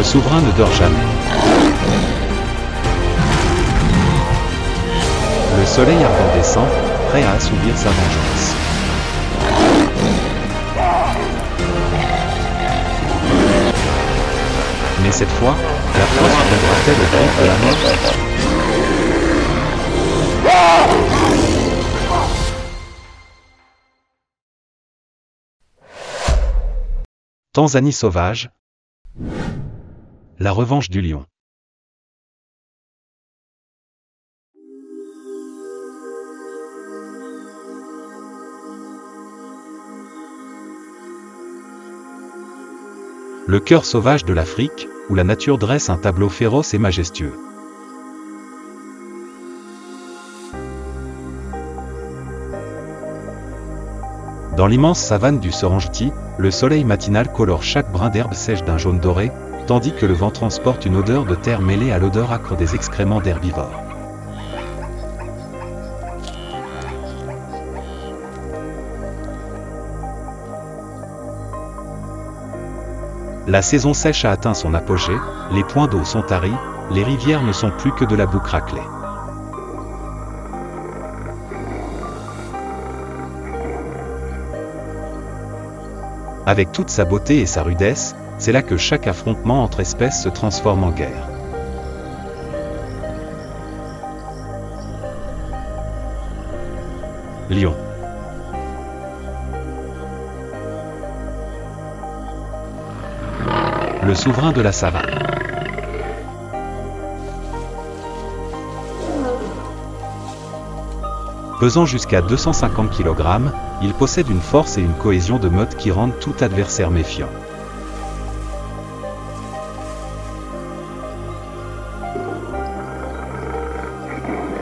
Le souverain ne dort jamais. Le soleil ardent descend, prêt à assouvir sa vengeance. Mais cette fois, la foi surviendra-t-elle au griffes de la mort? Tanzanie sauvage. La revanche du lion. Le cœur sauvage de l'Afrique, où la nature dresse un tableau féroce et majestueux. Dans l'immense savane du Serengeti, le soleil matinal colore chaque brin d'herbe sèche d'un jaune doré, tandis que le vent transporte une odeur de terre mêlée à l'odeur âcre des excréments d'herbivores. La saison sèche a atteint son apogée, les points d'eau sont taris, les rivières ne sont plus que de la boue craquelée. Avec toute sa beauté et sa rudesse, c'est là que chaque affrontement entre espèces se transforme en guerre. Lion. Le souverain de la savane. Pesant jusqu'à 250 kg, il possède une force et une cohésion de meute qui rendent tout adversaire méfiant.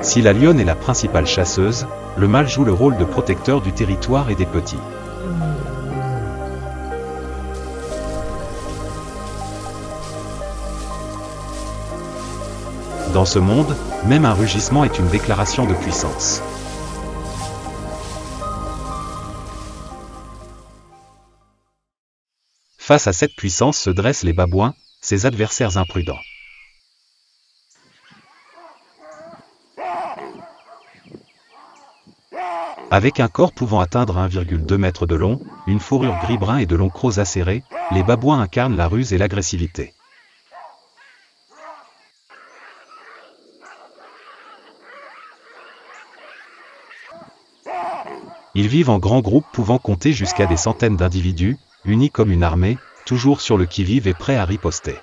Si la lionne est la principale chasseuse, le mâle joue le rôle de protecteur du territoire et des petits. Dans ce monde, même un rugissement est une déclaration de puissance. Face à cette puissance se dressent les babouins, ses adversaires imprudents. Avec un corps pouvant atteindre 1,2 m de long, une fourrure gris-brun et de longs crocs acérés, les babouins incarnent la ruse et l'agressivité. Ils vivent en grands groupes pouvant compter jusqu'à des centaines d'individus, unis comme une armée, toujours sur le qui-vive et prêts à riposter.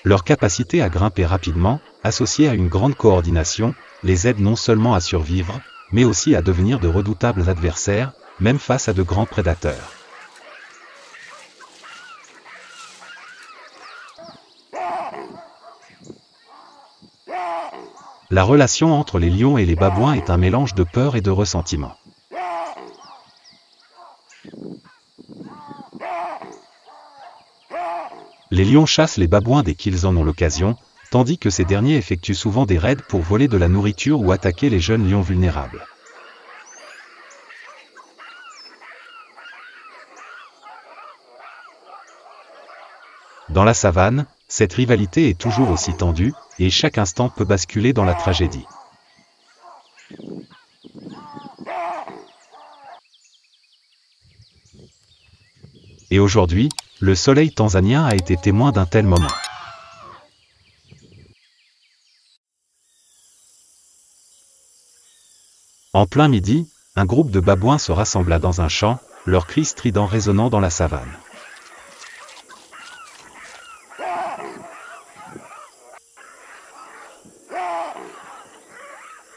Leur capacité à grimper rapidement, associée à une grande coordination, les aide non seulement à survivre, mais aussi à devenir de redoutables adversaires, même face à de grands prédateurs. La relation entre les lions et les babouins est un mélange de peur et de ressentiment. Les lions chassent les babouins dès qu'ils en ont l'occasion, tandis que ces derniers effectuent souvent des raids pour voler de la nourriture ou attaquer les jeunes lions vulnérables. Dans la savane, cette rivalité est toujours aussi tendue, et chaque instant peut basculer dans la tragédie. Et aujourd'hui, le soleil tanzanien a été témoin d'un tel moment. En plein midi, un groupe de babouins se rassembla dans un champ, leurs cris stridents résonnant dans la savane.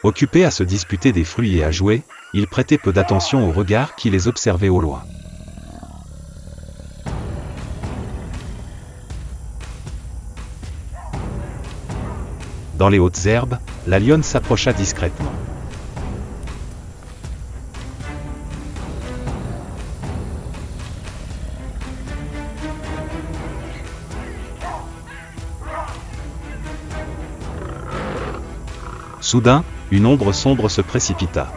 Occupés à se disputer des fruits et à jouer, ils prêtaient peu d'attention aux regards qui les observaient au loin. Dans les hautes herbes, la lionne s'approcha discrètement. Soudain, une ombre sombre se précipita.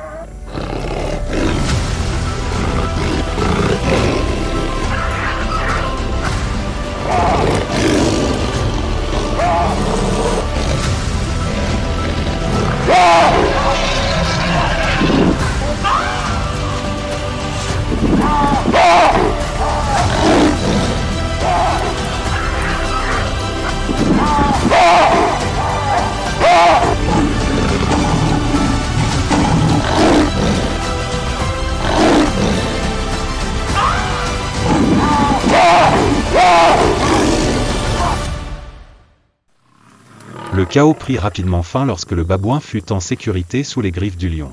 Le chaos prit rapidement fin lorsque le babouin fut en sécurité sous les griffes du lion.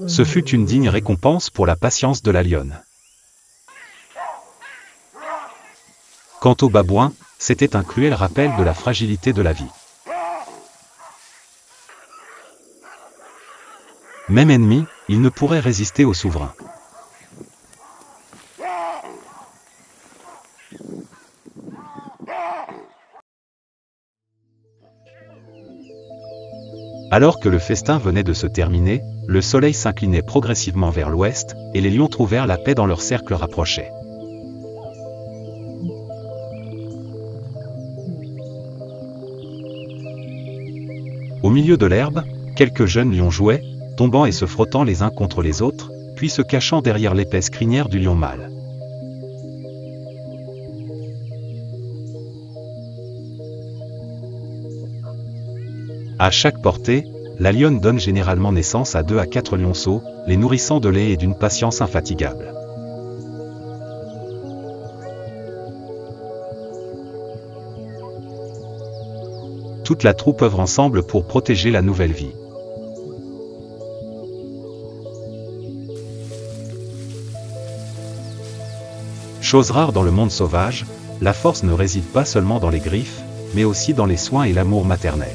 Ce fut une digne récompense pour la patience de la lionne. Quant au babouin, c'était un cruel rappel de la fragilité de la vie. Même ennemi, il ne pourrait résister au souverain. Alors que le festin venait de se terminer, le soleil s'inclinait progressivement vers l'ouest, et les lions trouvèrent la paix dans leur cercle rapproché. Au milieu de l'herbe, quelques jeunes lions jouaient, tombant et se frottant les uns contre les autres, puis se cachant derrière l'épaisse crinière du lion mâle. À chaque portée, la lionne donne généralement naissance à 2 à 4 lionceaux, les nourrissant de lait et d'une patience infatigable. Toute la troupe œuvre ensemble pour protéger la nouvelle vie. Chose rare dans le monde sauvage, la force ne réside pas seulement dans les griffes, mais aussi dans les soins et l'amour maternel.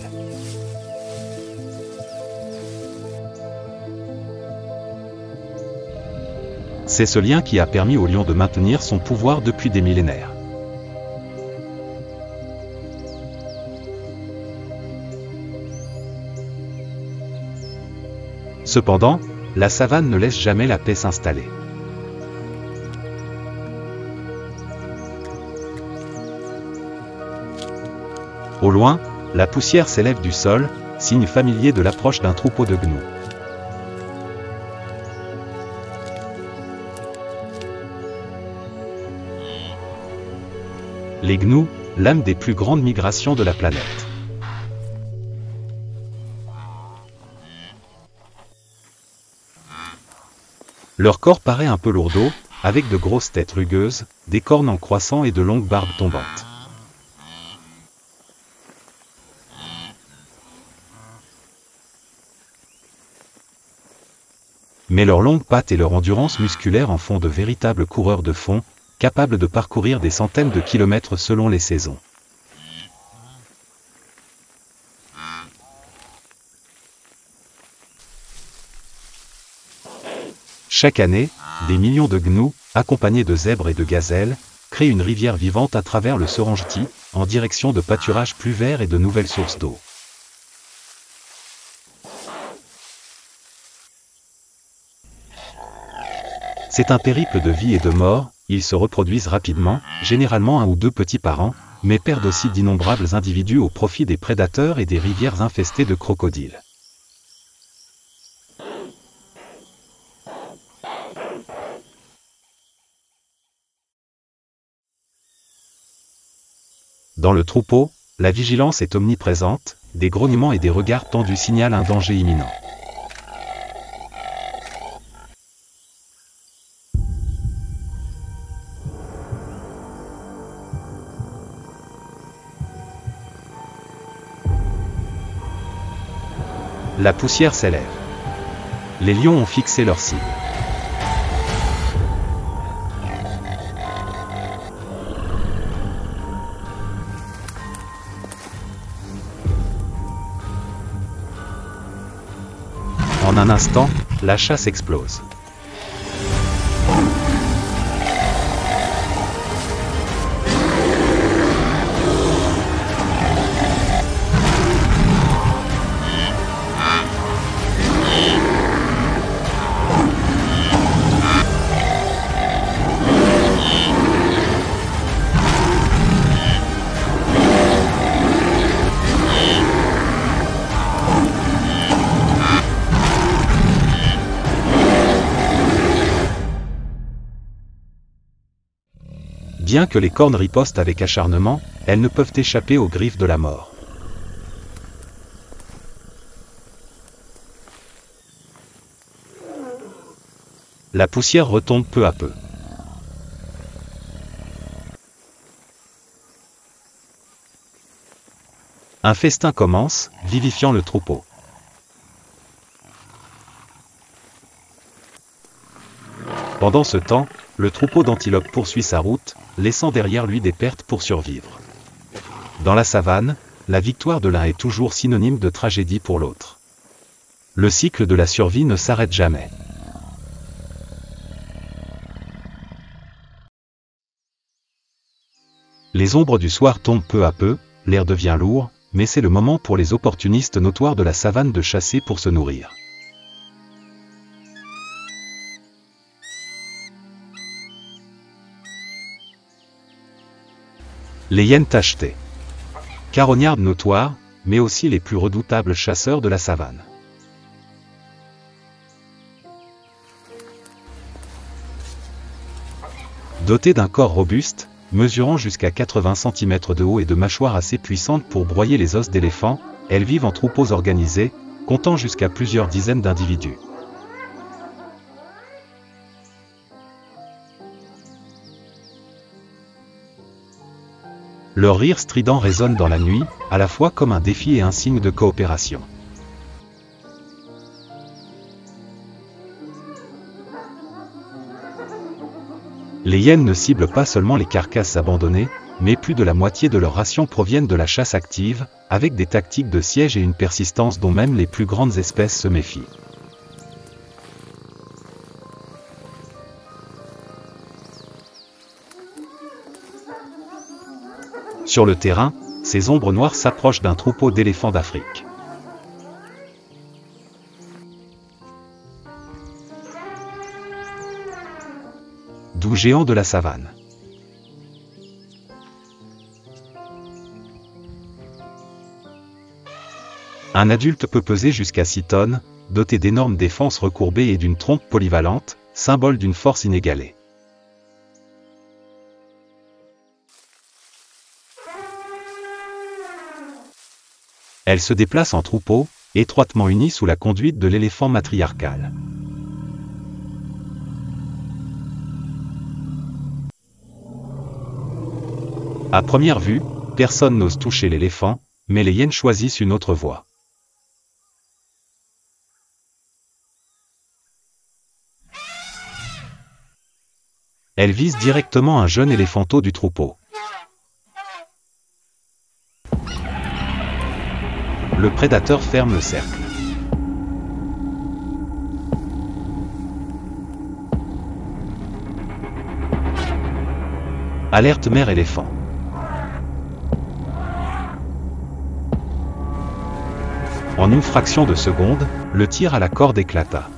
C'est ce lien qui a permis au lion de maintenir son pouvoir depuis des millénaires. Cependant, la savane ne laisse jamais la paix s'installer. Au loin, la poussière s'élève du sol, signe familier de l'approche d'un troupeau de gnous. Les gnous, l'âme des plus grandes migrations de la planète. Leur corps paraît un peu lourdeau, avec de grosses têtes rugueuses, des cornes en croissant et de longues barbes tombantes. Mais leurs longues pattes et leur endurance musculaire en font de véritables coureurs de fond, capables de parcourir des centaines de kilomètres selon les saisons. Chaque année, des millions de gnous, accompagnés de zèbres et de gazelles, créent une rivière vivante à travers le Serengeti, en direction de pâturages plus verts et de nouvelles sources d'eau. C'est un périple de vie et de mort, ils se reproduisent rapidement, généralement 1 ou 2 petits par an, mais perdent aussi d'innombrables individus au profit des prédateurs et des rivières infestées de crocodiles. Dans le troupeau, la vigilance est omniprésente, des grognements et des regards tendus signalent un danger imminent. La poussière s'élève. Les lions ont fixé leur cible. En un instant, la chasse explose. Bien que les cornes ripostent avec acharnement, elles ne peuvent échapper aux griffes de la mort. La poussière retombe peu à peu. Un festin commence, vivifiant le troupeau. Pendant ce temps, le troupeau d'antilopes poursuit sa route, laissant derrière lui des pertes pour survivre. Dans la savane, la victoire de l'un est toujours synonyme de tragédie pour l'autre. Le cycle de la survie ne s'arrête jamais. Les ombres du soir tombent peu à peu, l'air devient lourd, mais c'est le moment pour les opportunistes notoires de la savane de chasser pour se nourrir. Les hyènes tachetées. Carognards notoires, mais aussi les plus redoutables chasseurs de la savane. Dotées d'un corps robuste, mesurant jusqu'à 80 cm de haut et de mâchoires assez puissantes pour broyer les os d'éléphants, elles vivent en troupeaux organisés, comptant jusqu'à plusieurs dizaines d'individus. Leur rire strident résonne dans la nuit, à la fois comme un défi et un signe de coopération. Les hyènes ne ciblent pas seulement les carcasses abandonnées, mais plus de la moitié de leurs rations proviennent de la chasse active, avec des tactiques de siège et une persistance dont même les plus grandes espèces se méfient. Sur le terrain, ces ombres noires s'approchent d'un troupeau d'éléphants d'Afrique. Doux géants de la savane. Un adulte peut peser jusqu'à 6 tonnes, doté d'énormes défenses recourbées et d'une trompe polyvalente, symbole d'une force inégalée. Elle se déplace en troupeau, étroitement unie sous la conduite de l'éléphant matriarcal. À première vue, personne n'ose toucher l'éléphant, mais les hyènes choisissent une autre voie. Elles visent directement un jeune éléphanteau du troupeau. Le prédateur ferme le cercle. Alerte mère éléphant. En une fraction de seconde, le tir à la corde éclata.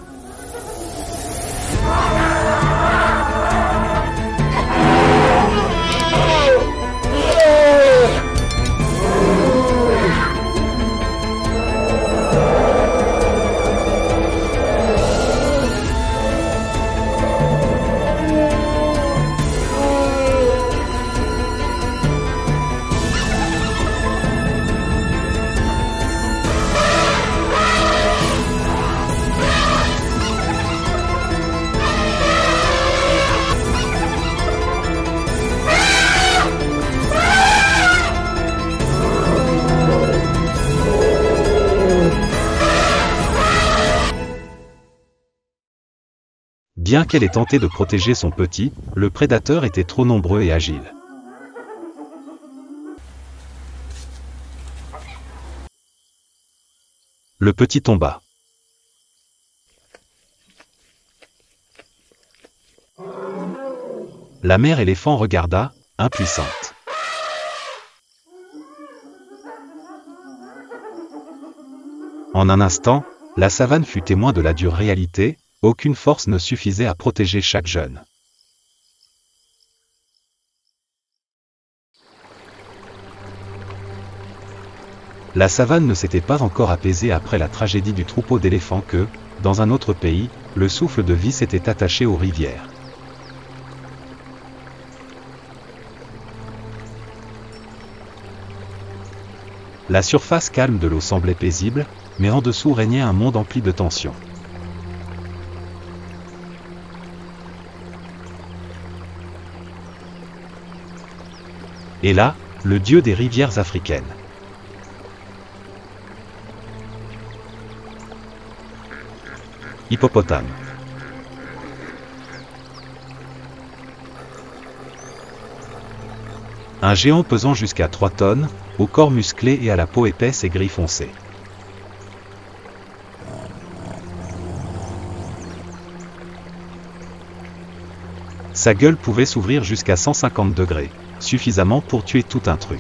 Bien qu'elle ait tenté de protéger son petit, le prédateur était trop nombreux et agile. Le petit tomba. La mère éléphant regarda, impuissante. En un instant, la savane fut témoin de la dure réalité. Aucune force ne suffisait à protéger chaque jeune. La savane ne s'était pas encore apaisée après la tragédie du troupeau d'éléphants que, dans un autre pays, le souffle de vie s'était attaché aux rivières. La surface calme de l'eau semblait paisible, mais en dessous régnait un monde empli de tensions. Et là, le dieu des rivières africaines. Hippopotame. Un géant pesant jusqu'à 3 tonnes, au corps musclé et à la peau épaisse et gris foncé. Sa gueule pouvait s'ouvrir jusqu'à 150 degrés, suffisamment pour tuer tout intrus.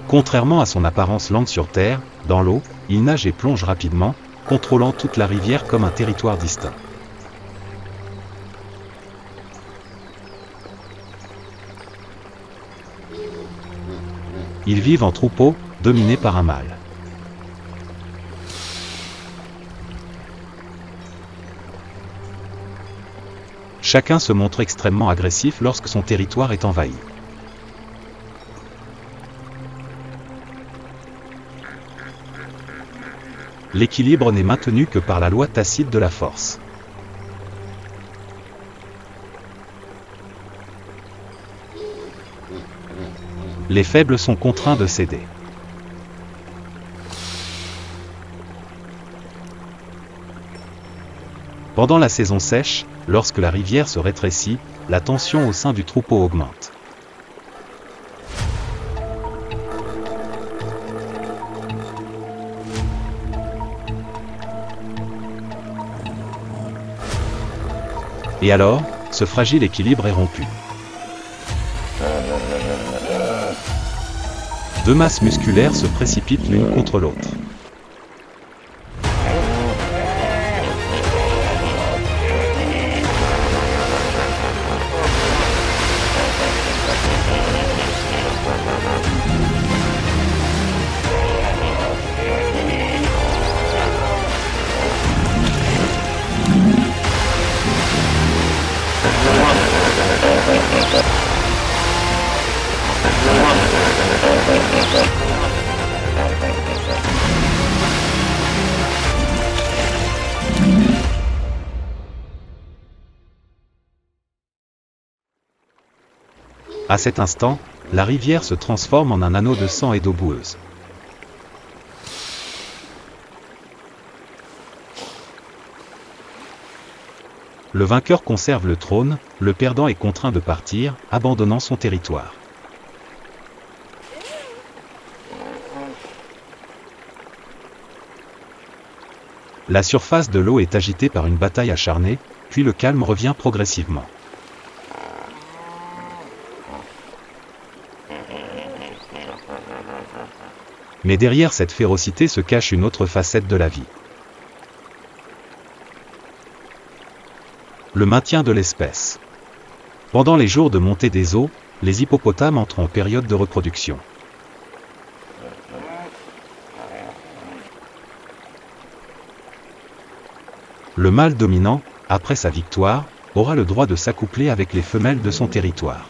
Contrairement à son apparence lente sur terre, dans l'eau, il nage et plonge rapidement, contrôlant toute la rivière comme un territoire distinct. Ils vivent en troupeau, dominés par un mâle. Chacun se montre extrêmement agressif lorsque son territoire est envahi. L'équilibre n'est maintenu que par la loi tacite de la force. Les faibles sont contraints de céder. Pendant la saison sèche, lorsque la rivière se rétrécit, la tension au sein du troupeau augmente. Et alors, ce fragile équilibre est rompu. Deux masses musculaires se précipitent l'une contre l'autre. À cet instant, la rivière se transforme en un anneau de sang et d'eau boueuse. Le vainqueur conserve le trône, le perdant est contraint de partir, abandonnant son territoire. La surface de l'eau est agitée par une bataille acharnée, puis le calme revient progressivement. Mais derrière cette férocité se cache une autre facette de la vie. Le maintien de l'espèce. Pendant les jours de montée des eaux, les hippopotames entrent en période de reproduction. Le mâle dominant, après sa victoire, aura le droit de s'accoupler avec les femelles de son territoire.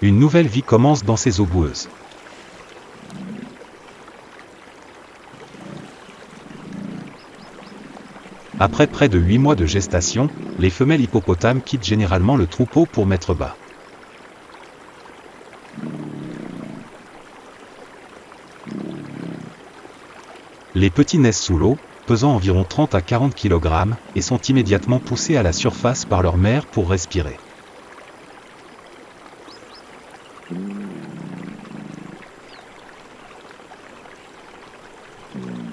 Une nouvelle vie commence dans ces eaux boueuses. Après près de 8 mois de gestation, les femelles hippopotames quittent généralement le troupeau pour mettre bas. Les petits naissent sous l'eau, pesant environ 30 à 40 kg, et sont immédiatement poussés à la surface par leur mère pour respirer.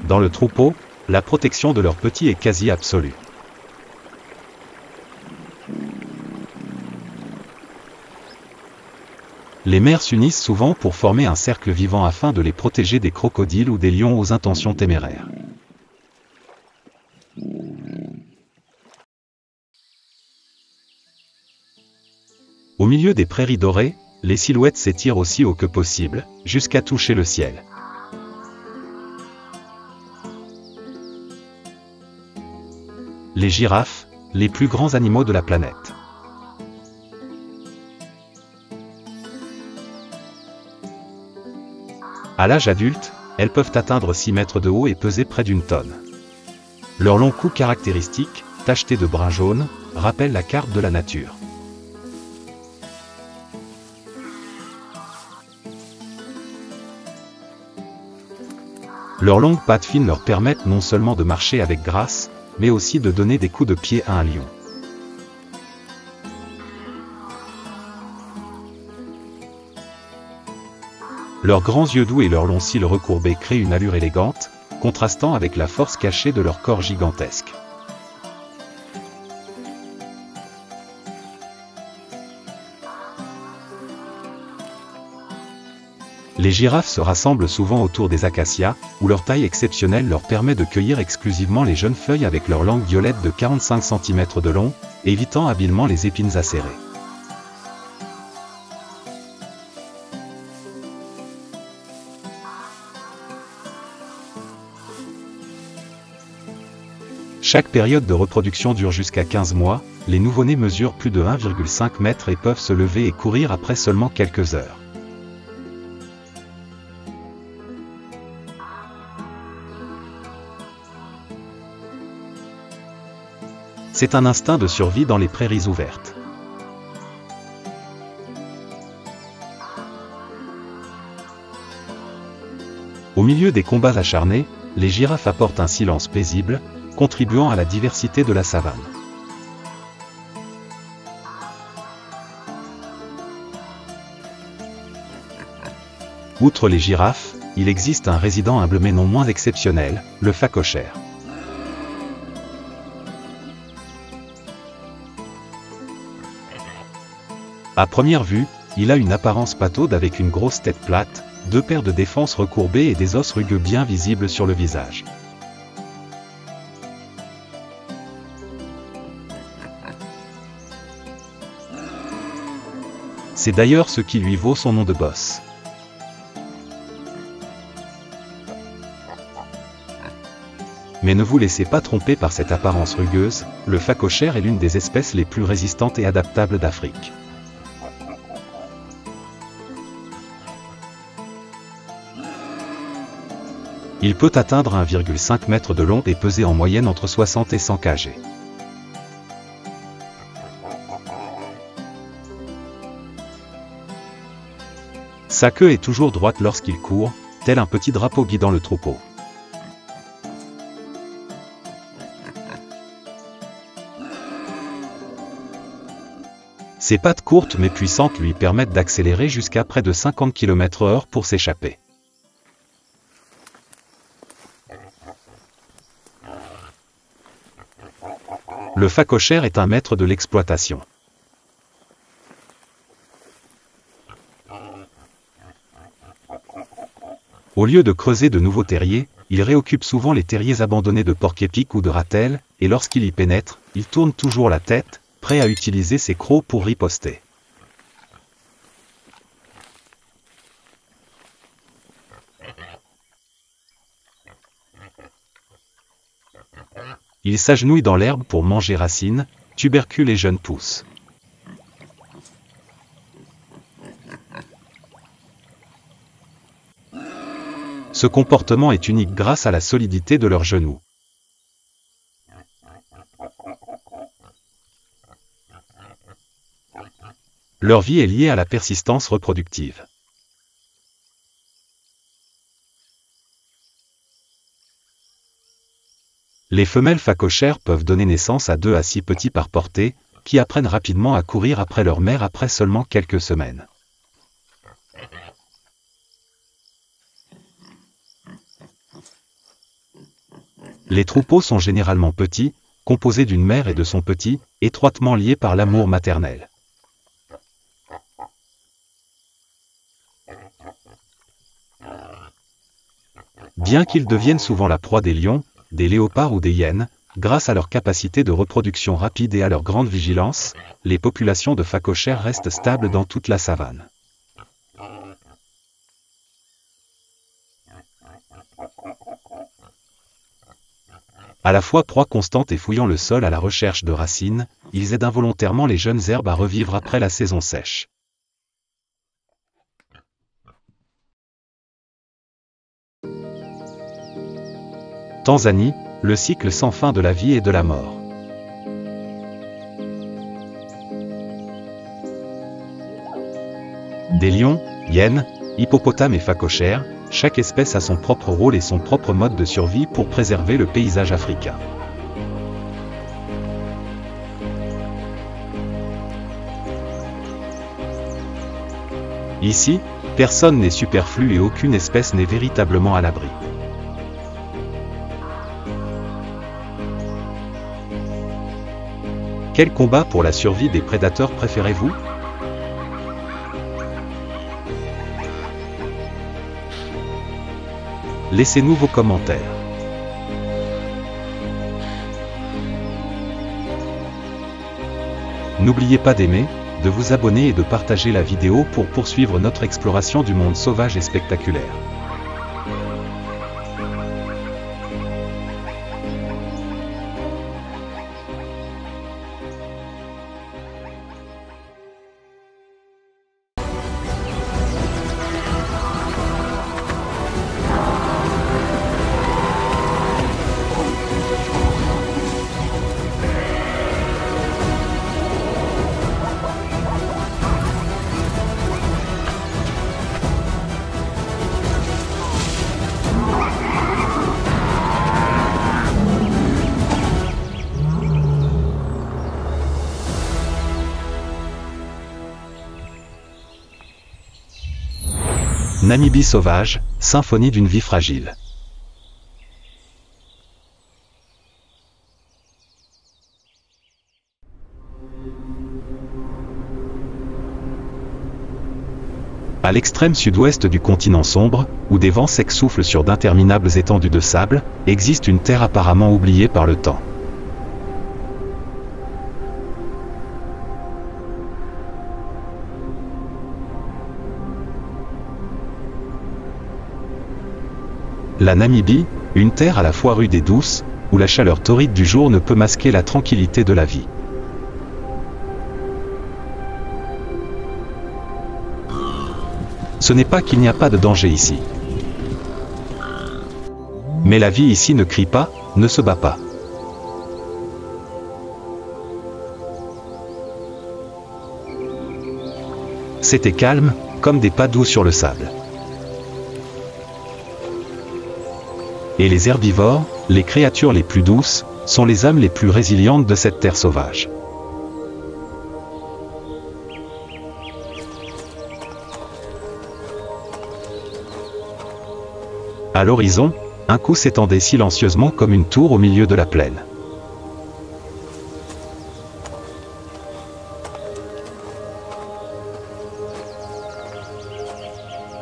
Dans le troupeau, la protection de leurs petits est quasi absolue. Les mères s'unissent souvent pour former un cercle vivant afin de les protéger des crocodiles ou des lions aux intentions téméraires. Au milieu des prairies dorées, les silhouettes s'étirent aussi haut que possible, jusqu'à toucher le ciel. Les girafes, les plus grands animaux de la planète. À l'âge adulte, elles peuvent atteindre 6 mètres de haut et peser près d'une tonne. Leur long cou caractéristique, tacheté de brun jaune, rappelle la carte de la nature. Leurs longues pattes fines leur permettent non seulement de marcher avec grâce, mais aussi de donner des coups de pied à un lion. Leurs grands yeux doux et leurs longs cils recourbés créent une allure élégante, contrastant avec la force cachée de leur corps gigantesque. Les girafes se rassemblent souvent autour des acacias, où leur taille exceptionnelle leur permet de cueillir exclusivement les jeunes feuilles avec leur langue violette de 45 cm de long, évitant habilement les épines acérées. Chaque période de reproduction dure jusqu'à 15 mois, les nouveau-nés mesurent plus de 1,5 m et peuvent se lever et courir après seulement quelques heures. C'est un instinct de survie dans les prairies ouvertes. Au milieu des combats acharnés, les girafes apportent un silence paisible, contribuant à la diversité de la savane. Outre les girafes, il existe un résident humble mais non moins exceptionnel, le phacochère. À première vue, il a une apparence pataude avec une grosse tête plate, deux paires de défenses recourbées et des os rugueux bien visibles sur le visage. C'est d'ailleurs ce qui lui vaut son nom de boss. Mais ne vous laissez pas tromper par cette apparence rugueuse, le phacochère est l'une des espèces les plus résistantes et adaptables d'Afrique. Il peut atteindre 1,5 m de long et peser en moyenne entre 60 et 100 kg. Sa queue est toujours droite lorsqu'il court, tel un petit drapeau guidant le troupeau. Ses pattes courtes mais puissantes lui permettent d'accélérer jusqu'à près de 50 km/h pour s'échapper. Le phacochère est un maître de l'exploitation. Au lieu de creuser de nouveaux terriers, il réoccupe souvent les terriers abandonnés de porc-épic ou de ratels, et lorsqu'il y pénètre, il tourne toujours la tête, prêt à utiliser ses crocs pour riposter. Il s'agenouille dans l'herbe pour manger racines, tubercules et jeunes pousses. Ce comportement est unique grâce à la solidité de leurs genoux. Leur vie est liée à la persistance reproductive. Les femelles phacochères peuvent donner naissance à 2 à 6 petits par portée, qui apprennent rapidement à courir après leur mère après seulement quelques semaines. Les troupeaux sont généralement petits, composés d'une mère et de son petit, étroitement liés par l'amour maternel. Bien qu'ils deviennent souvent la proie des lions, des léopards ou des hyènes, grâce à leur capacité de reproduction rapide et à leur grande vigilance, les populations de phacochères restent stables dans toute la savane. À la fois proie constante et fouillant le sol à la recherche de racines, ils aident involontairement les jeunes herbes à revivre après la saison sèche. Tanzanie, le cycle sans fin de la vie et de la mort. Des lions, hyènes, hippopotames et phacochères, chaque espèce a son propre rôle et son propre mode de survie pour préserver le paysage africain. Ici, personne n'est superflu et aucune espèce n'est véritablement à l'abri. Quel combat pour la survie des prédateurs préférez-vous ? Laissez-nous vos commentaires. N'oubliez pas d'aimer, de vous abonner et de partager la vidéo pour poursuivre notre exploration du monde sauvage et spectaculaire. Namibie sauvage, symphonie d'une vie fragile. À l'extrême sud-ouest du continent sombre, où des vents secs soufflent sur d'interminables étendues de sable, existe une terre apparemment oubliée par le temps. La Namibie, une terre à la fois rude et douce, où la chaleur torride du jour ne peut masquer la tranquillité de la vie. Ce n'est pas qu'il n'y a pas de danger ici. Mais la vie ici ne crie pas, ne se bat pas. C'était calme, comme des pas doux sur le sable. Et les herbivores, les créatures les plus douces, sont les âmes les plus résilientes de cette terre sauvage. À l'horizon, un coup s'étendait silencieusement comme une tour au milieu de la plaine.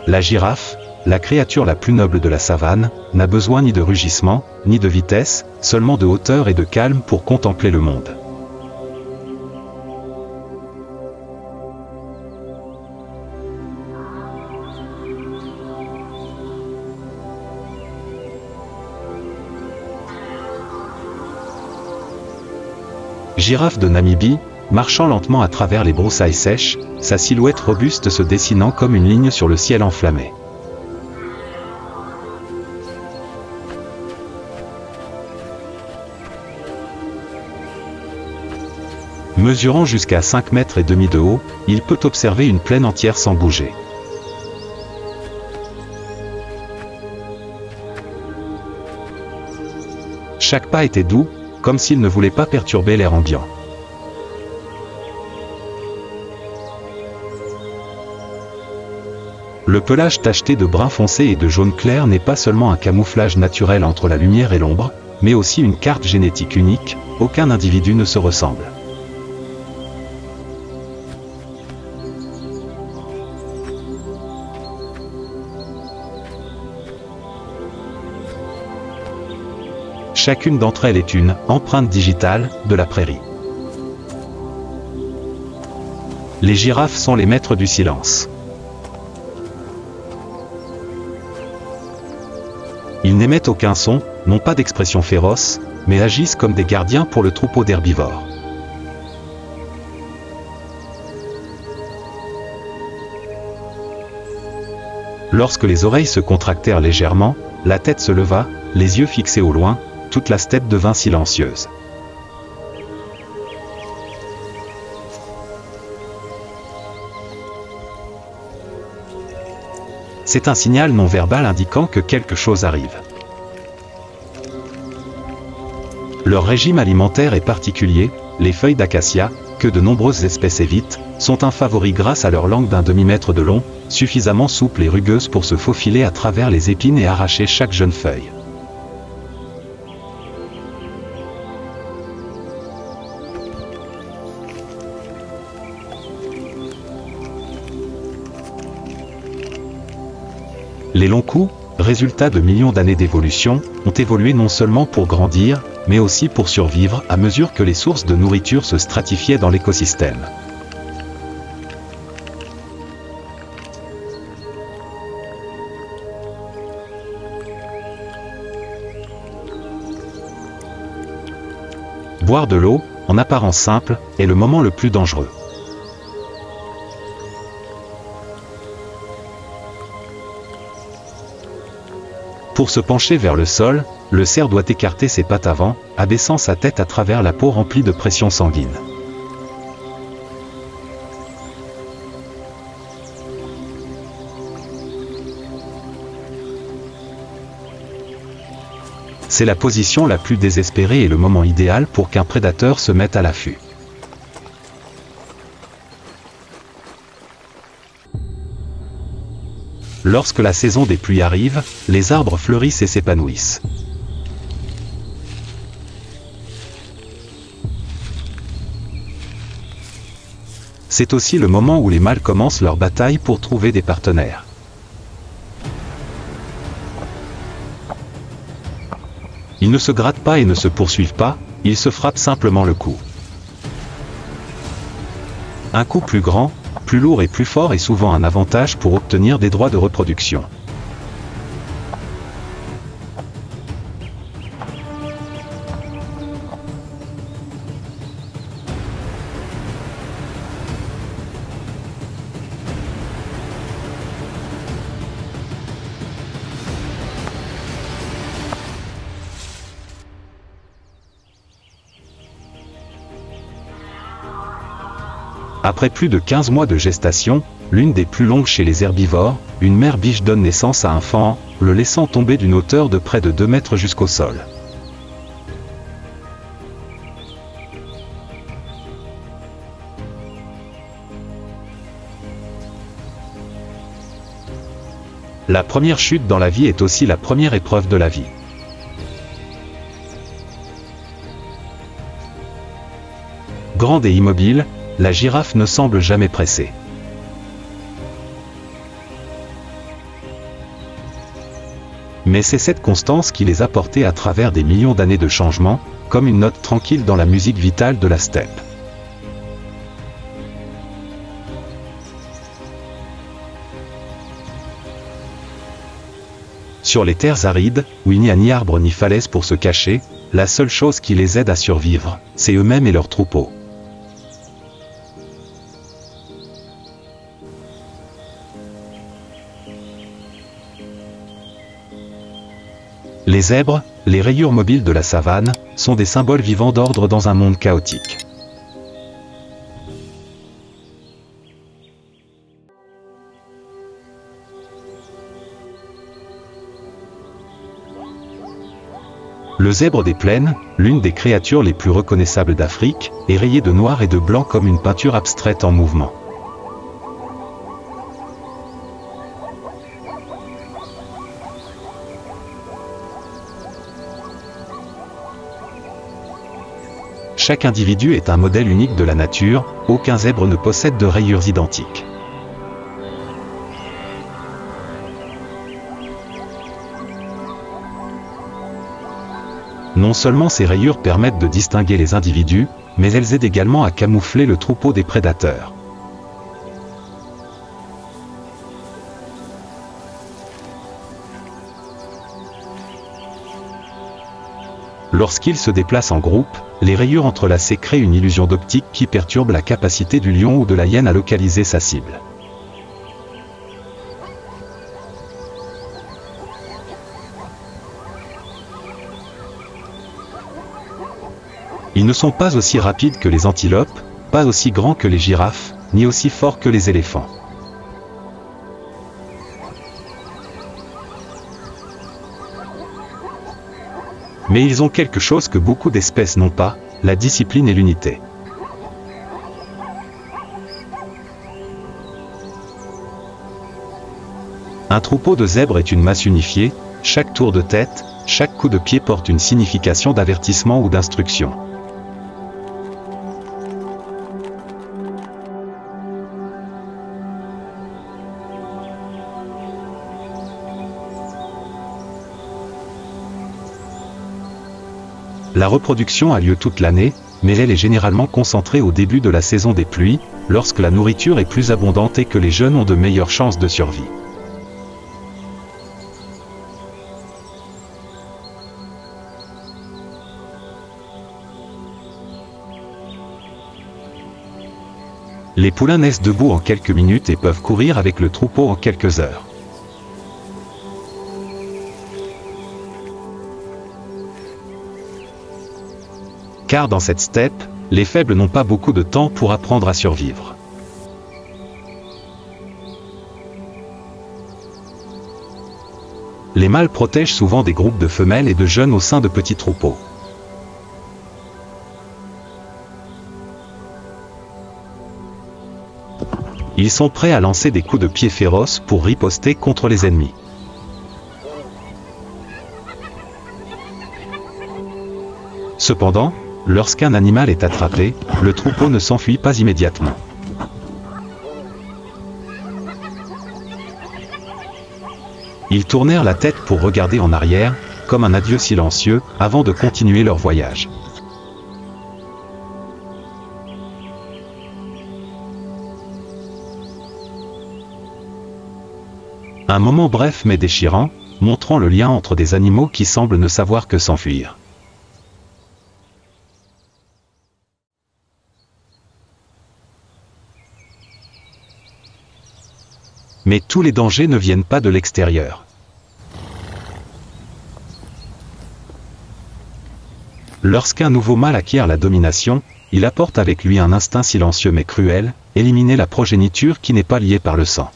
La girafe, la créature la plus noble de la savane, n'a besoin ni de rugissement, ni de vitesse, seulement de hauteur et de calme pour contempler le monde. Girafe de Namibie, marchant lentement à travers les broussailles sèches, sa silhouette robuste se dessinant comme une ligne sur le ciel enflammé. Mesurant jusqu'à 5 mètres et demi de haut, il peut observer une plaine entière sans bouger. Chaque pas était doux, comme s'il ne voulait pas perturber l'air ambiant. Le pelage tacheté de brun foncé et de jaune clair n'est pas seulement un camouflage naturel entre la lumière et l'ombre, mais aussi une carte génétique unique, aucun individu ne se ressemble. Chacune d'entre elles est une empreinte digitale de la prairie. Les girafes sont les maîtres du silence. Ils n'émettent aucun son, n'ont pas d'expression féroce, mais agissent comme des gardiens pour le troupeau d'herbivores. Lorsque les oreilles se contractèrent légèrement, la tête se leva, les yeux fixés au loin, toute la steppe devint silencieuse. C'est un signal non verbal indiquant que quelque chose arrive. Leur régime alimentaire est particulier, les feuilles d'acacia, que de nombreuses espèces évitent, sont un favori grâce à leur langue d'un demi-mètre de long, suffisamment souple et rugueuse pour se faufiler à travers les épines et arracher chaque jeune feuille. Les longs coups, résultat de millions d'années d'évolution, ont évolué non seulement pour grandir, mais aussi pour survivre à mesure que les sources de nourriture se stratifiaient dans l'écosystème. Boire de l'eau, en apparence simple, est le moment le plus dangereux. Pour se pencher vers le sol, le cerf doit écarter ses pattes avant, abaissant sa tête à travers la peau remplie de pression sanguine. C'est la position la plus désespérée et le moment idéal pour qu'un prédateur se mette à l'affût. Lorsque la saison des pluies arrive, les arbres fleurissent et s'épanouissent. C'est aussi le moment où les mâles commencent leur bataille pour trouver des partenaires. Ils ne se grattent pas et ne se poursuivent pas, ils se frappent simplement le cou. Un coup plus grand, plus lourd et plus fort est souvent un avantage pour obtenir des droits de reproduction. Après plus de 15 mois de gestation, l'une des plus longues chez les herbivores, une mère biche donne naissance à un faon, le laissant tomber d'une hauteur de près de 2 mètres jusqu'au sol. La première chute dans la vie est aussi la première épreuve de la vie. Grande et immobile, la girafe ne semble jamais pressée. Mais c'est cette constance qui les a portés à travers des millions d'années de changements, comme une note tranquille dans la musique vitale de la steppe. Sur les terres arides, où il n'y a ni arbre ni falaise pour se cacher, la seule chose qui les aide à survivre, c'est eux-mêmes et leurs troupeaux. Les zèbres, les rayures mobiles de la savane, sont des symboles vivants d'ordre dans un monde chaotique. Le zèbre des plaines, l'une des créatures les plus reconnaissables d'Afrique, est rayé de noir et de blanc comme une peinture abstraite en mouvement. Chaque individu est un modèle unique de la nature, aucun zèbre ne possède de rayures identiques. Non seulement ces rayures permettent de distinguer les individus, mais elles aident également à camoufler le troupeau des prédateurs. Lorsqu'ils se déplacent en groupe, les rayures entrelacées créent une illusion d'optique qui perturbe la capacité du lion ou de la hyène à localiser sa cible. Ils ne sont pas aussi rapides que les antilopes, pas aussi grands que les girafes, ni aussi forts que les éléphants. Mais ils ont quelque chose que beaucoup d'espèces n'ont pas, la discipline et l'unité. Un troupeau de zèbres est une masse unifiée, chaque tour de tête, chaque coup de pied porte une signification d'avertissement ou d'instruction. La reproduction a lieu toute l'année, mais elle est généralement concentrée au début de la saison des pluies, lorsque la nourriture est plus abondante et que les jeunes ont de meilleures chances de survie. Les poulains naissent debout en quelques minutes et peuvent courir avec le troupeau en quelques heures. Car dans cette steppe, les faibles n'ont pas beaucoup de temps pour apprendre à survivre. Les mâles protègent souvent des groupes de femelles et de jeunes au sein de petits troupeaux. Ils sont prêts à lancer des coups de pied féroces pour riposter contre les ennemis. Cependant, lorsqu'un animal est attrapé, le troupeau ne s'enfuit pas immédiatement. Ils tournèrent la tête pour regarder en arrière, comme un adieu silencieux, avant de continuer leur voyage. Un moment bref mais déchirant, montrant le lien entre des animaux qui semblent ne savoir que s'enfuir. Mais tous les dangers ne viennent pas de l'extérieur. Lorsqu'un nouveau mâle acquiert la domination, il apporte avec lui un instinct silencieux mais cruel, éliminer la progéniture qui n'est pas liée par le sang.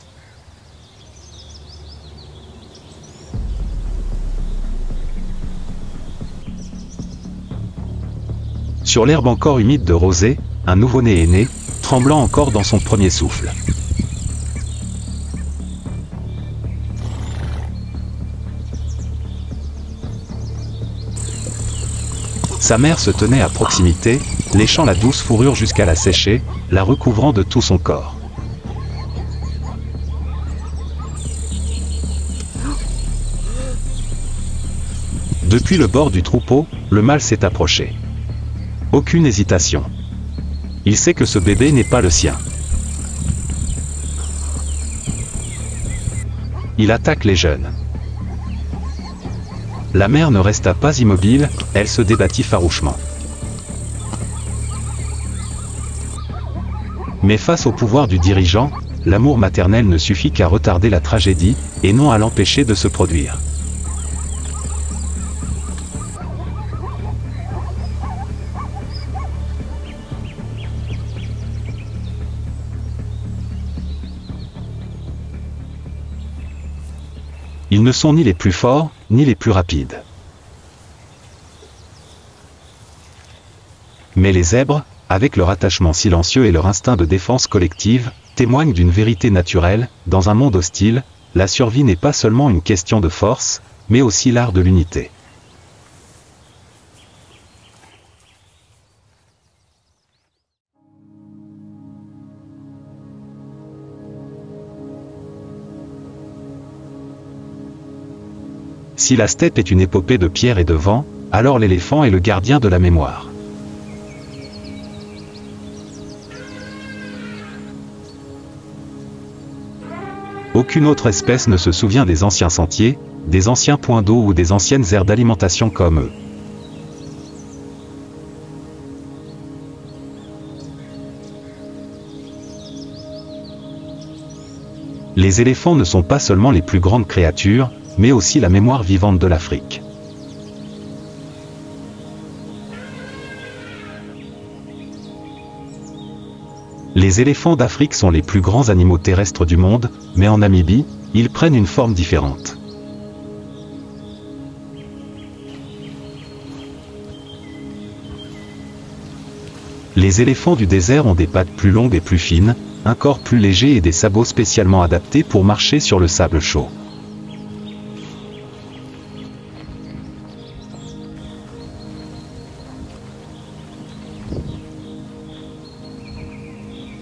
Sur l'herbe encore humide de rosée, un nouveau-né est né, tremblant encore dans son premier souffle. Sa mère se tenait à proximité, léchant la douce fourrure jusqu'à la sécher, la recouvrant de tout son corps. Depuis le bord du troupeau, le mâle s'est approché. Aucune hésitation. Il sait que ce bébé n'est pas le sien. Il attaque les jeunes. La mère ne resta pas immobile, elle se débattit farouchement. Mais face au pouvoir du dirigeant, l'amour maternel ne suffit qu'à retarder la tragédie, et non à l'empêcher de se produire. Ils ne sont ni les plus forts, ni les plus rapides. Mais les zèbres, avec leur attachement silencieux et leur instinct de défense collective, témoignent d'une vérité naturelle. Dans un monde hostile, la survie n'est pas seulement une question de force, mais aussi l'art de l'unité. Si la steppe est une épopée de pierre et de vent, alors l'éléphant est le gardien de la mémoire. Aucune autre espèce ne se souvient des anciens sentiers, des anciens points d'eau ou des anciennes aires d'alimentation comme eux. Les éléphants ne sont pas seulement les plus grandes créatures, mais aussi la mémoire vivante de l'Afrique. Les éléphants d'Afrique sont les plus grands animaux terrestres du monde, mais en Namibie, ils prennent une forme différente. Les éléphants du désert ont des pattes plus longues et plus fines, un corps plus léger et des sabots spécialement adaptés pour marcher sur le sable chaud.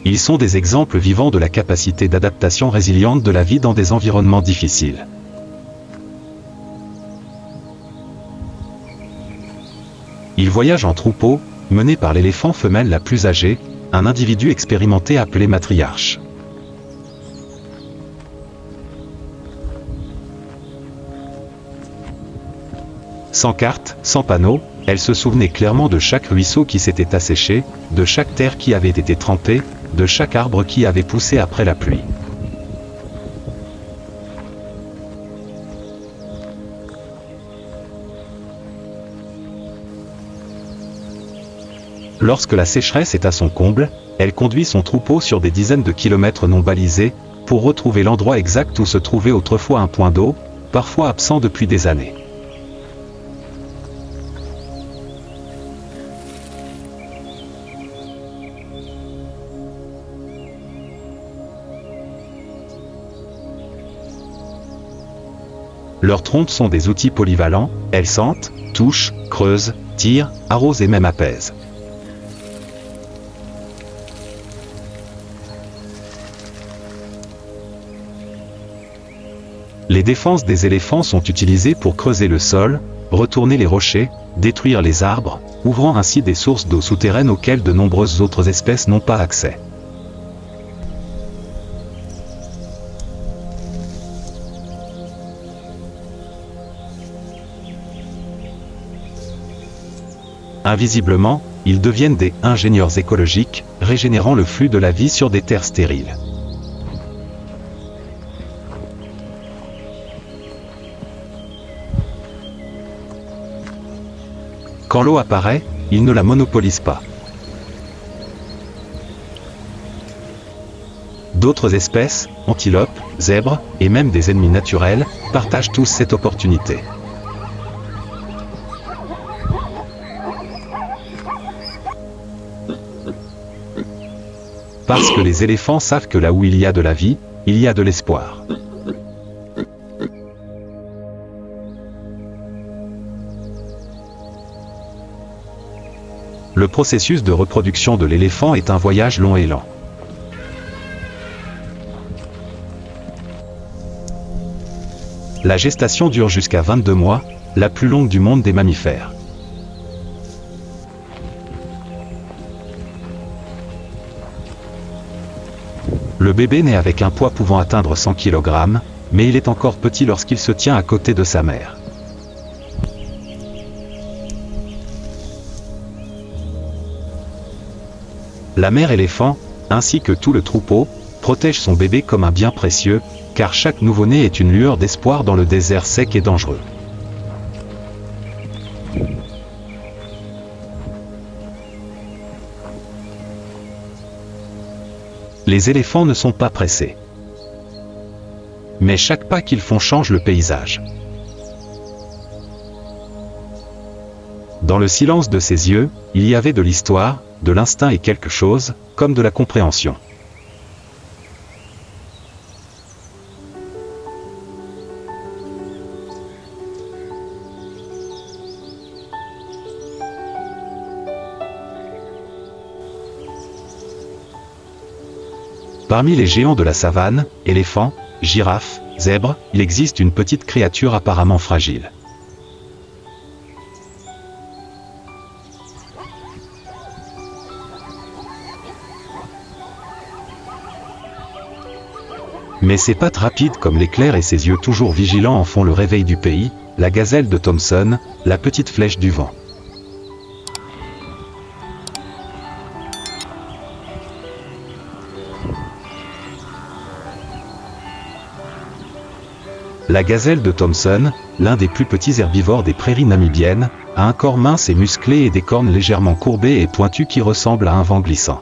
Ils sont des exemples vivants de la capacité d'adaptation résiliente de la vie dans des environnements difficiles. Ils voyagent en troupeau, menés par l'éléphant femelle la plus âgée, un individu expérimenté appelé matriarche. Sans carte, sans panneau, elle se souvenait clairement de chaque ruisseau qui s'était asséché, de chaque terre qui avait été trempée, de chaque arbre qui avait poussé après la pluie. Lorsque la sécheresse est à son comble, elle conduit son troupeau sur des dizaines de kilomètres non balisés, pour retrouver l'endroit exact où se trouvait autrefois un point d'eau, parfois absent depuis des années. Leurs trompes sont des outils polyvalents, elles sentent, touchent, creusent, tirent, arrosent et même apaisent. Les défenses des éléphants sont utilisées pour creuser le sol, retourner les rochers, détruire les arbres, ouvrant ainsi des sources d'eau souterraines auxquelles de nombreuses autres espèces n'ont pas accès. Invisiblement, ils deviennent des « ingénieurs écologiques », régénérant le flux de la vie sur des terres stériles. Quand l'eau apparaît, ils ne la monopolisent pas. D'autres espèces, antilopes, zèbres, et même des ennemis naturels, partagent tous cette opportunité. Parce que les éléphants savent que là où il y a de la vie, il y a de l'espoir. Le processus de reproduction de l'éléphant est un voyage long et lent. La gestation dure jusqu'à 22 mois, la plus longue du monde des mammifères. Le bébé naît avec un poids pouvant atteindre 100 kg, mais il est encore petit lorsqu'il se tient à côté de sa mère. La mère éléphant, ainsi que tout le troupeau, protège son bébé comme un bien précieux, car chaque nouveau-né est une lueur d'espoir dans le désert sec et dangereux. Les éléphants ne sont pas pressés. Mais chaque pas qu'ils font change le paysage. Dans le silence de ses yeux, il y avait de l'histoire, de l'instinct et quelque chose, comme de la compréhension. Parmi les géants de la savane, éléphants, girafes, zèbres, il existe une petite créature apparemment fragile. Mais ses pattes rapides comme l'éclair et ses yeux toujours vigilants en font le réveil du pays, la gazelle de Thomson, la petite flèche du vent. La gazelle de Thomson, l'un des plus petits herbivores des prairies namibiennes, a un corps mince et musclé et des cornes légèrement courbées et pointues qui ressemblent à un vent glissant.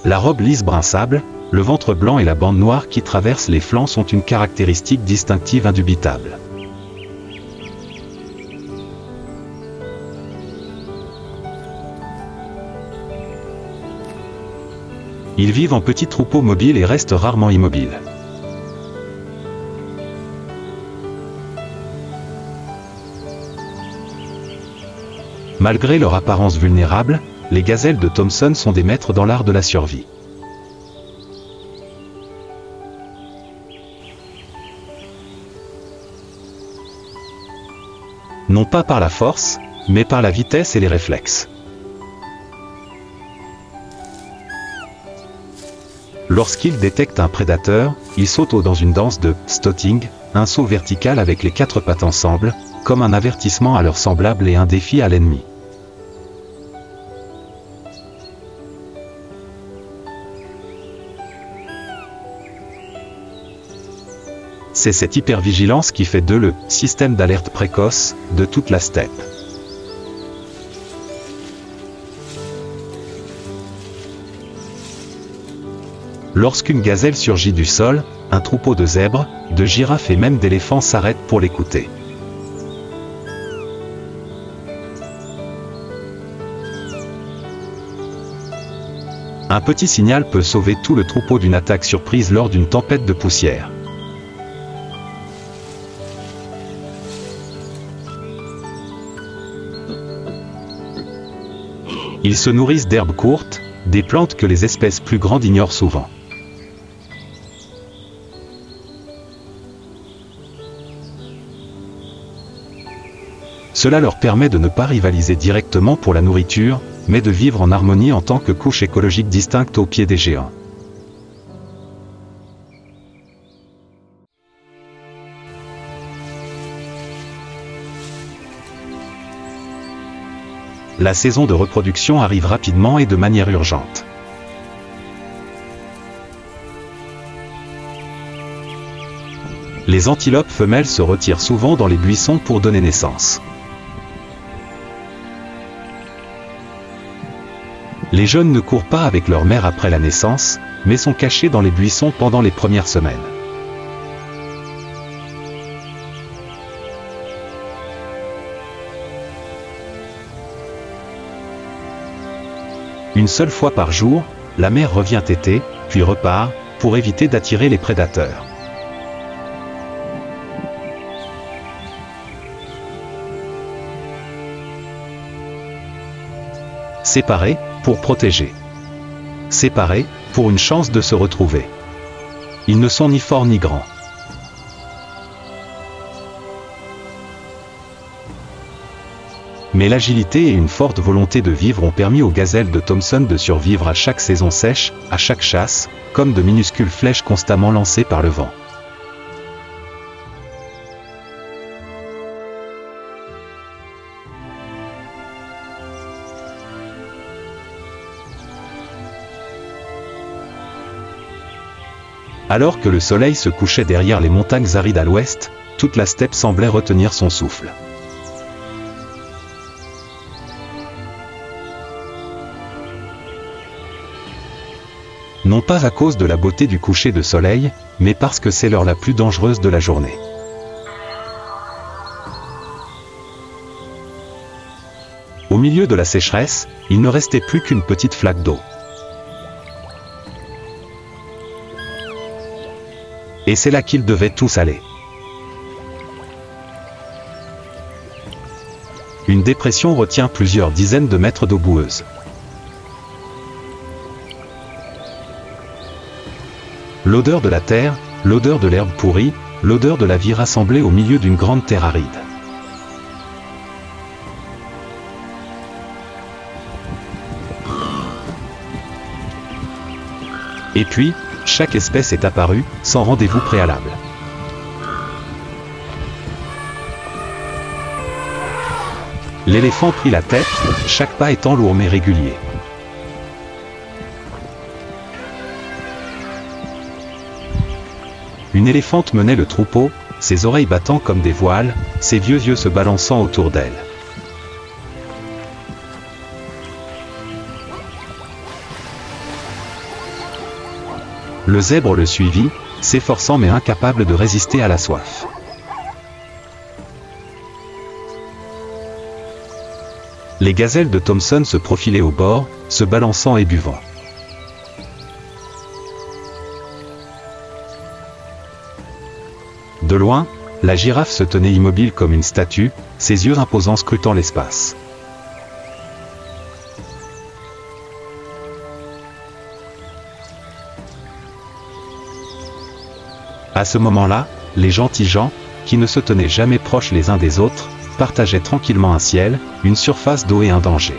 La robe lisse brun sable, le ventre blanc et la bande noire qui traverse les flancs sont une caractéristique distinctive indubitable. Ils vivent en petits troupeaux mobiles et restent rarement immobiles. Malgré leur apparence vulnérable, les gazelles de Thomson sont des maîtres dans l'art de la survie. Non pas par la force, mais par la vitesse et les réflexes. Lorsqu'ils détectent un prédateur, ils sautent dans une danse de « stotting », un saut vertical avec les 4 pattes ensemble, comme un avertissement à leurs semblables et un défi à l'ennemi. C'est cette hypervigilance qui fait d'eux le « système d'alerte précoce » de toute la steppe. Lorsqu'une gazelle surgit du sol, un troupeau de zèbres, de girafes et même d'éléphants s'arrête pour l'écouter. Un petit signal peut sauver tout le troupeau d'une attaque surprise lors d'une tempête de poussière. Ils se nourrissent d'herbes courtes, des plantes que les espèces plus grandes ignorent souvent. Cela leur permet de ne pas rivaliser directement pour la nourriture, mais de vivre en harmonie en tant que couche écologique distincte au pied des géants. La saison de reproduction arrive rapidement et de manière urgente. Les antilopes femelles se retirent souvent dans les buissons pour donner naissance. Les jeunes ne courent pas avec leur mère après la naissance, mais sont cachés dans les buissons pendant les premières semaines. Une seule fois par jour, la mère revient téter, puis repart, pour éviter d'attirer les prédateurs. Séparés, pour protéger. Séparés, pour une chance de se retrouver. Ils ne sont ni forts ni grands. Mais l'agilité et une forte volonté de vivre ont permis aux gazelles de Thomson de survivre à chaque saison sèche, à chaque chasse, comme de minuscules flèches constamment lancées par le vent. Alors que le soleil se couchait derrière les montagnes arides à l'ouest, toute la steppe semblait retenir son souffle. Non pas à cause de la beauté du coucher de soleil, mais parce que c'est l'heure la plus dangereuse de la journée. Au milieu de la sécheresse, il ne restait plus qu'une petite flaque d'eau. Et c'est là qu'ils devaient tous aller. Une dépression retient plusieurs dizaines de mètres d'eau boueuse. L'odeur de la terre, l'odeur de l'herbe pourrie, l'odeur de la vie rassemblée au milieu d'une grande terre aride. Et puis, chaque espèce est apparue, sans rendez-vous préalable. L'éléphant prit la tête, chaque pas étant lourd mais régulier. Une éléphante menait le troupeau, ses oreilles battant comme des voiles, ses vieux yeux se balançant autour d'elle. Le zèbre le suivit, s'efforçant mais incapable de résister à la soif. Les gazelles de Thompson se profilaient au bord, se balançant et buvant. De loin, la girafe se tenait immobile comme une statue, ses yeux imposants scrutant l'espace. À ce moment-là, les gentils gens, qui ne se tenaient jamais proches les uns des autres, partageaient tranquillement un ciel, une surface d'eau et un danger.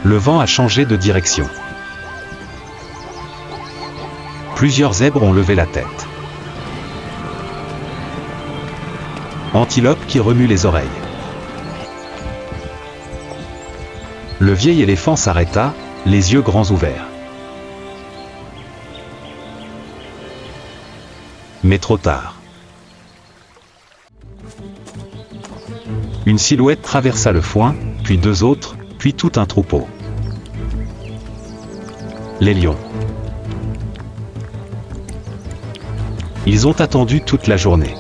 Le vent a changé de direction. Plusieurs zèbres ont levé la tête. Antilope qui remue les oreilles. Le vieil éléphant s'arrêta, les yeux grands ouverts. Mais trop tard. Une silhouette traversa le foin, puis deux autres, puis tout un troupeau. Les lions. Ils ont attendu toute la journée.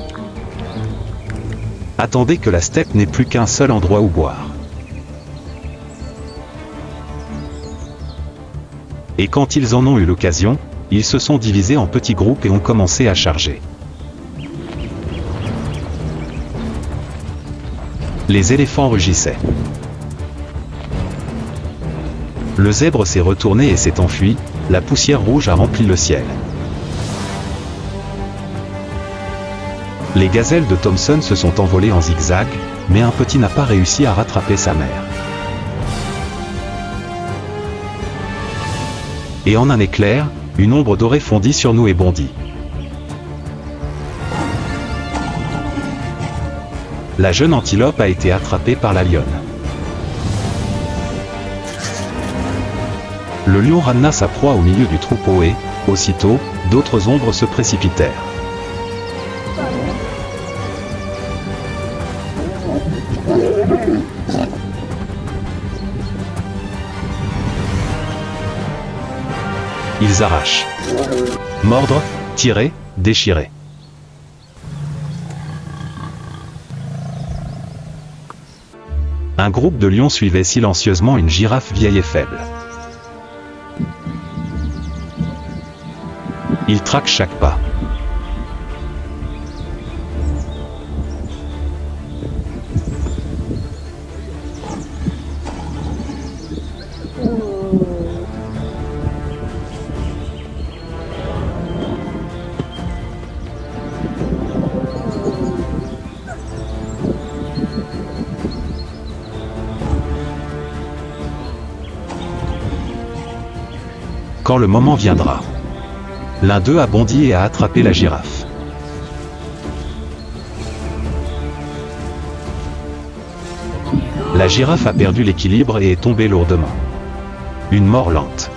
Attendez que la steppe n'ait plus qu'un seul endroit où boire. Et quand ils en ont eu l'occasion, ils se sont divisés en petits groupes et ont commencé à charger. Les éléphants rugissaient. Le zèbre s'est retourné et s'est enfui, la poussière rouge a rempli le ciel. Les gazelles de Thompson se sont envolées en zigzag, mais un petit n'a pas réussi à rattraper sa mère. Et en un éclair, une ombre dorée fondit sur nous et bondit. La jeune antilope a été attrapée par la lionne. Le lion ramena sa proie au milieu du troupeau et, aussitôt, d'autres ombres se précipitèrent. Ils arrachent. Mordre, tirer, déchirer. Un groupe de lions suivait silencieusement une girafe vieille et faible. Ils traquent chaque pas. Quand le moment viendra. L'un d'eux a bondi et a attrapé la girafe. La girafe a perdu l'équilibre et est tombée lourdement. Une mort lente.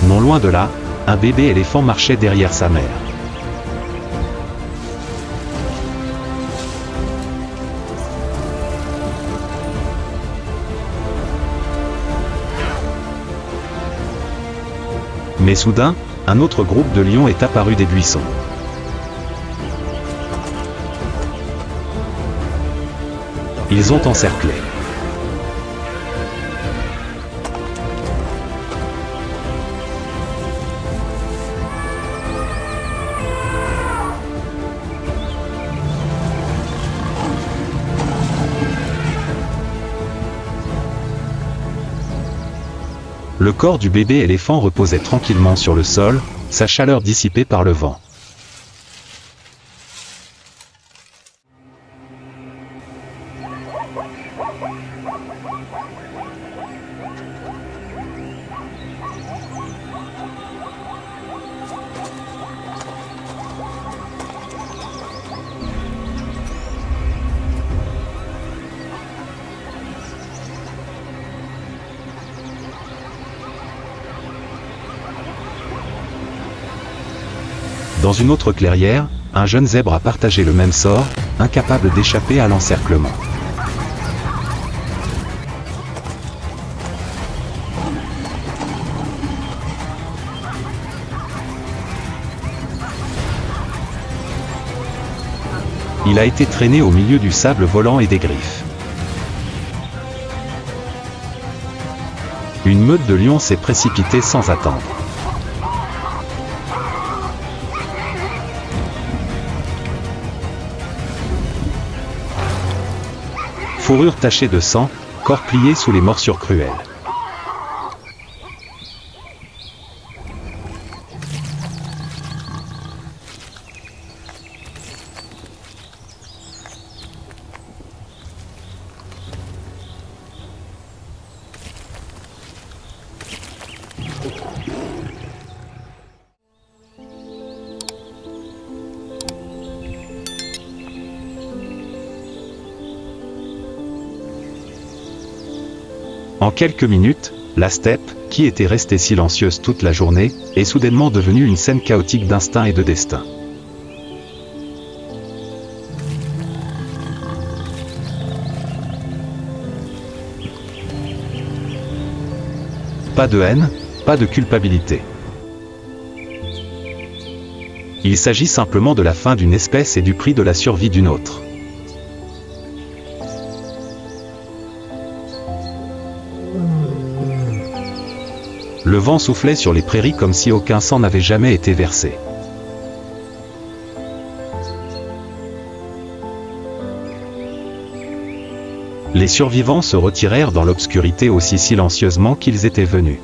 Non loin de là, un bébé éléphant marchait derrière sa mère. Mais soudain, un autre groupe de lions est apparu des buissons. Ils ont encerclé. Le corps du bébé éléphant reposait tranquillement sur le sol, sa chaleur dissipée par le vent. Dans une autre clairière, un jeune zèbre a partagé le même sort, incapable d'échapper à l'encerclement. Il a été traîné au milieu du sable volant et des griffes. Une meute de lions s'est précipitée sans attendre. Fourrure tachée de sang, corps plié sous les morsures cruelles. En quelques minutes, la steppe, qui était restée silencieuse toute la journée, est soudainement devenue une scène chaotique d'instinct et de destin. Pas de haine, pas de culpabilité. Il s'agit simplement de la fin d'une espèce et du prix de la survie d'une autre. Le vent soufflait sur les prairies comme si aucun sang n'avait jamais été versé. Les survivants se retirèrent dans l'obscurité aussi silencieusement qu'ils étaient venus.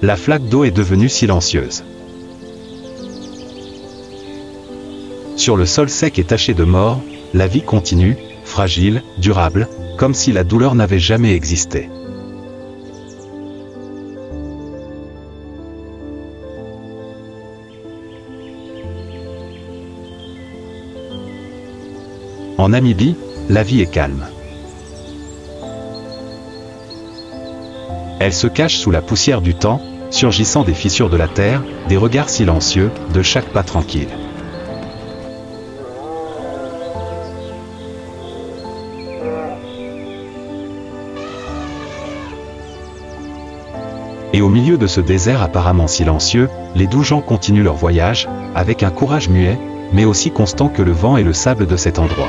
La flaque d'eau est devenue silencieuse. Sur le sol sec et taché de mort, la vie continue, fragile, durable, comme si la douleur n'avait jamais existé. En Namibie, la vie est calme. Elle se cache sous la poussière du temps, surgissant des fissures de la terre, des regards silencieux, de chaque pas tranquille. Et au milieu de ce désert apparemment silencieux, les 12 gens continuent leur voyage, avec un courage muet, mais aussi constant que le vent et le sable de cet endroit.